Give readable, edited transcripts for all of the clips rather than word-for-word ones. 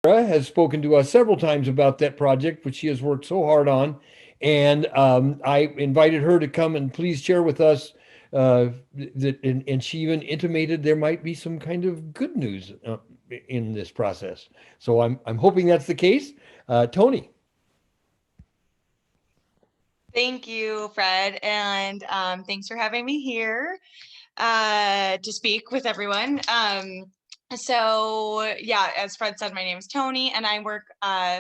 has spoken to us several times about that project, which she has worked so hard on. And I invited her to come and please share with us that, and she even intimated there might be some kind of good news in this process. So I'm hoping that's the case. Toni. Thank you, Fred, and thanks for having me here to speak with everyone. So yeah, as Fred said, my name is Toni, and I work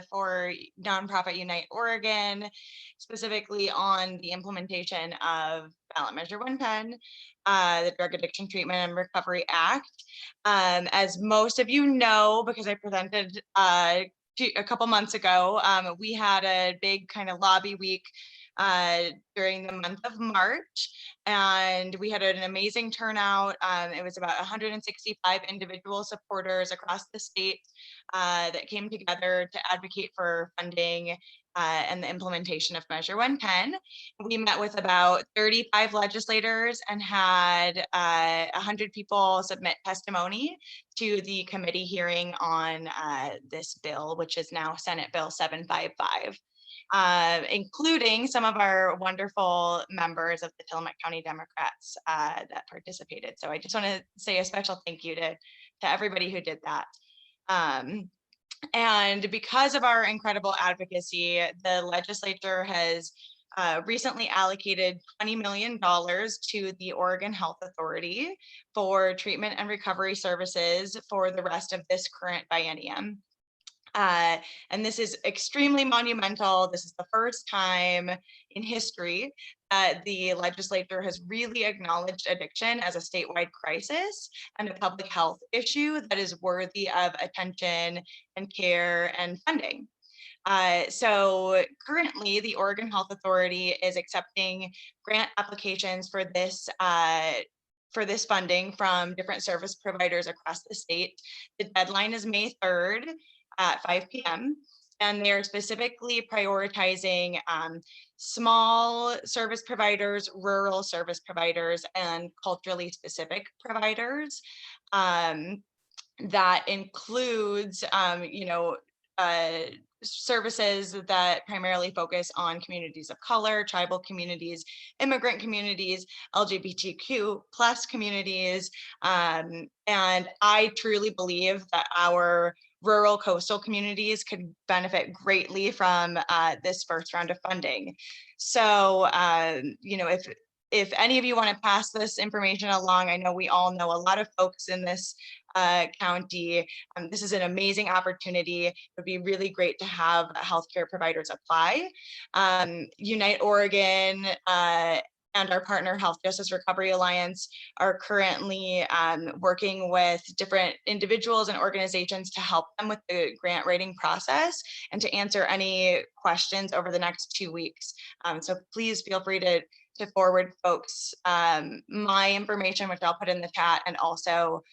for nonprofit Unite Oregon, specifically on the implementation of ballot measure 110, the Drug Addiction Treatment and Recovery Act. As most of you know, because I presented a couple months ago, we had a big kind of lobby week during the month of March, and we had an amazing turnout. It was about 165 individual supporters across the state that came together to advocate for funding and the implementation of Measure 110. We met with about 35 legislators and had 100 people submit testimony to the committee hearing on this bill, which is now Senate Bill 755. Including some of our wonderful members of the Tillamook County Democrats that participated. So I just want to say a special thank you to everybody who did that. And because of our incredible advocacy, the legislature has recently allocated $20 million to the Oregon Health Authority for treatment and recovery services for the rest of this current biennium. And this is extremely monumental. This is the first time in history that the legislature has really acknowledged addiction as a statewide crisis and a public health issue that is worthy of attention and care and funding. So currently, the Oregon Health Authority is accepting grant applications for this funding from different service providers across the state. The deadline is May 3rd at 5 p.m. And they're specifically prioritizing small service providers, rural service providers, and culturally specific providers. That includes, services that primarily focus on communities of color, tribal communities, immigrant communities, LGBTQ plus communities. And I truly believe that our rural coastal communities could benefit greatly from this first round of funding. So, if any of you want to pass this information along, I know we all know a lot of folks in this county. This is an amazing opportunity. It would be really great to have healthcare providers apply. Unite Oregon and our partner Health Justice Recovery Alliance are currently working with different individuals and organizations to help them with the grant writing process and to answer any questions over the next 2 weeks. So please feel free to forward folks my information, which I'll put in the chat, and also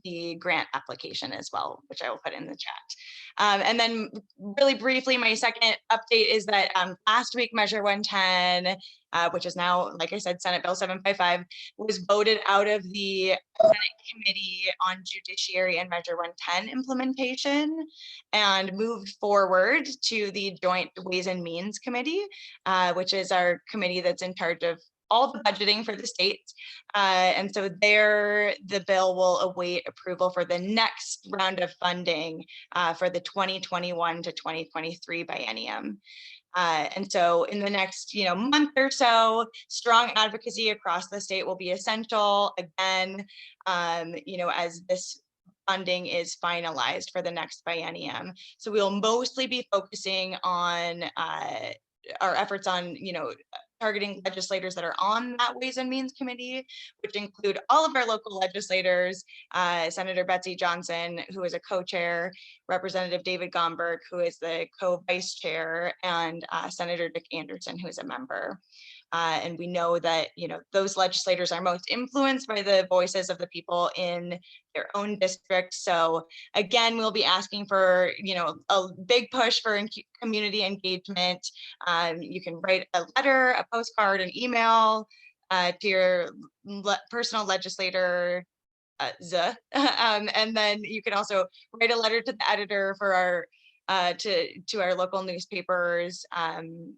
the grant application as well, which I will put in the chat. And then really briefly, my second update is that last week, Measure 110, which is now, like I said, Senate Bill 755, was voted out of the Senate Committee on Judiciary and Measure 110 implementation and moved forward to the Joint Ways and Means Committee, which is our committee that's in charge of all the budgeting for the state. And so there, the bill will await approval for the next round of funding for the 2021 to 2023 biennium. And so in the next month or so, strong advocacy across the state will be essential. Again, as this funding is finalized for the next biennium. So we'll mostly be focusing on our efforts on, targeting legislators that are on that Ways and Means Committee, which include all of our local legislators, Senator Betsy Johnson, who is a co-chair, Representative David Gomberg, who is the co-vice chair, and Senator Dick Anderson, who is a member. And we know that, those legislators are most influenced by the voices of the people in their own districts. So again, we'll be asking for, a big push for community engagement. You can write a letter, a postcard, an email to your personal legislator and then you can also write a letter to the editor for our to our local newspapers,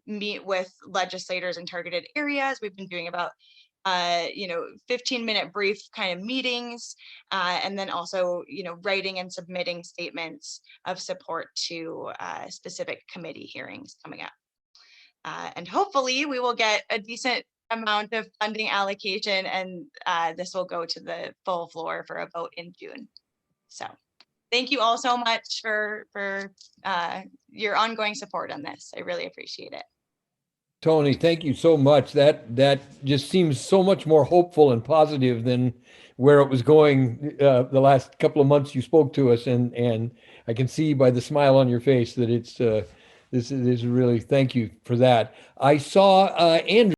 meet with legislators in targeted areas. We've been doing about 15-minute brief kind of meetings, and then also, writing and submitting statements of support to specific committee hearings coming up. And hopefully we will get a decent amount of funding allocation, and this will go to the full floor for a vote in June. So thank you all so much for your ongoing support on this. I really appreciate it. Toni, thank you so much. That just seems so much more hopeful and positive than where it was going the last couple of months you spoke to us, and I can see by the smile on your face that it's this is really thank you for that. I saw Andrew.